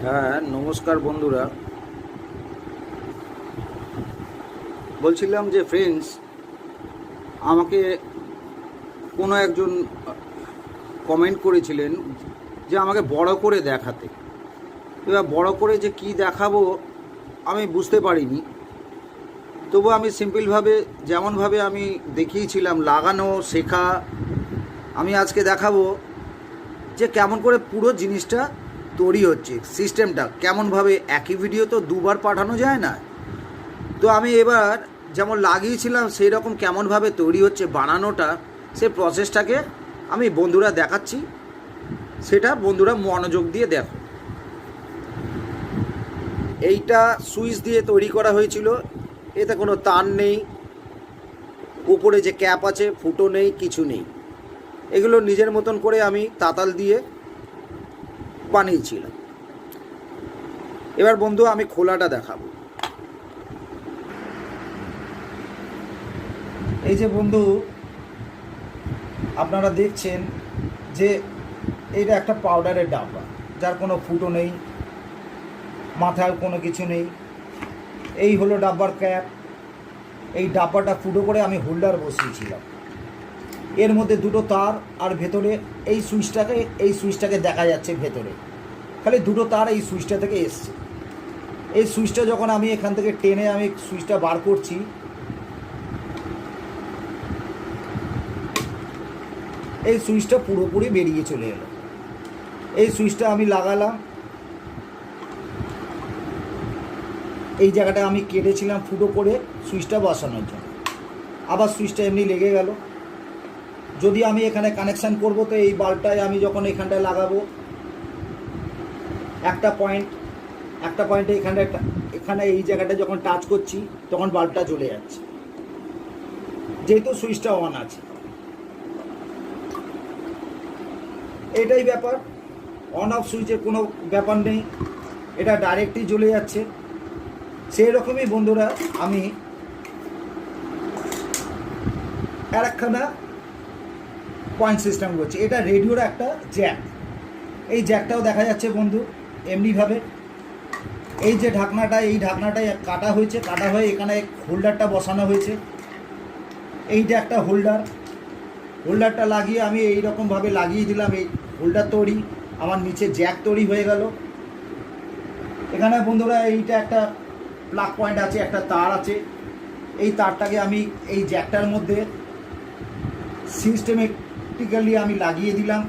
হ্যাঁ, নমস্কার বন্ধুরা। বলছিলাম যে ফ্রেন্ডস, আমাকে কোনো একজন কমেন্ট করেছিলেন যে আমাকে বড় করে দেখাতে। এবার বড় করে যে কি দেখাবো আমি বুঝতে পারিনি। তবু আমি সিম্পলভাবে যেমনভাবে আমি দেখিয়েছিলাম লাগানো শেখা, আমি আজকে দেখাবো যে কেমন করে পুরো জিনিসটা তৈরি হচ্ছে, সিস্টেমটা কেমনভাবে। একই ভিডিও তো দুবার পাঠানো যায় না। তো আমি এবার যেমন লাগিয়েছিলাম সেই রকম কেমনভাবে তৈরি হচ্ছে বানানোটা, সে প্রসেসটাকে আমি বন্ধুরা দেখাচ্ছি, সেটা বন্ধুরা মনোযোগ দিয়ে দেখো। এইটা সুইচ দিয়ে তৈরি করা হয়েছিল, এতে কোনো তার নেই, উপরে যে ক্যাপ আছে ফুটো নেই, কিছু নেই। এগুলো নিজের মতন করে আমি তাতাল দিয়ে বানিয়েছিলাম। এবার বন্ধু আমি খোলাটা দেখাবো। এই যে বন্ধু আপনারা দেখছেন যে এইটা একটা পাউডারের ডাব্বা, যার কোনো ফুটো নেই, মাথায় কোনো কিছু নেই। এই হলো ডাব্বার ক্যাপ। এই ডাব্বাটা ফুটো করে আমি হোল্ডার বসিয়েছিলাম। এর মধ্যে দুটো তার, আর ভেতরে এই সুইচটাকে দেখা যাচ্ছে ভেতরে, খালি দুটো তার এই সুইচটা থেকে এসছে। এই সুইচটা যখন আমি এখান থেকে টেনে আমি সুইচটা বার করছি, এই সুইচটা পুরোপুরি বেরিয়ে চলে এলো। এই সুইচটা আমি লাগালাম, এই জায়গাটা আমি কেটেছিলাম ফুটো করে সুইচটা বসানোর জন্য। আবার সুইচটা এমনি লেগে গেল। যদি আমি এখানে কানেকশান করব, তো এই বাল্বটায় আমি যখন এখানটায় লাগাবো, একটা পয়েন্টে এখানে এই জায়গাটা যখন টাচ করছি তখন বাল্বটা জ্বলে যাচ্ছে, যেহেতু সুইচটা অন আছে। এটাই ব্যাপার, অন অফ সুইচের কোনো ব্যাপার নেই, এটা ডাইরেক্টই জ্বলে যাচ্ছে। সেই রকমই বন্ধুরা আমি আর একখানা পয়েন্ট সিস্টেম করছি। এটা রেডিওর একটা জ্যাক, এই জ্যাকটাও দেখা যাচ্ছে বন্ধু এমনিভাবে। এই যে এই ঢাকনাটাই কাটা হয়ে এখানে হোল্ডারটা বসানো হয়েছে। এইটা একটা হোল্ডারটা লাগিয়ে আমি এই রকমভাবে লাগিয়ে দিলাম। এই হোল্ডার তৈরি, আমার নিচে জ্যাক তৈরি হয়ে গেল। এখানে বন্ধুরা এইটা একটা প্লাগ পয়েন্ট আছে, একটা তার আছে। এই তারটাকে আমি এই জ্যাকটার মধ্যে সিস্টেমেটিক্যালি আমি লাগিয়ে দিলাম।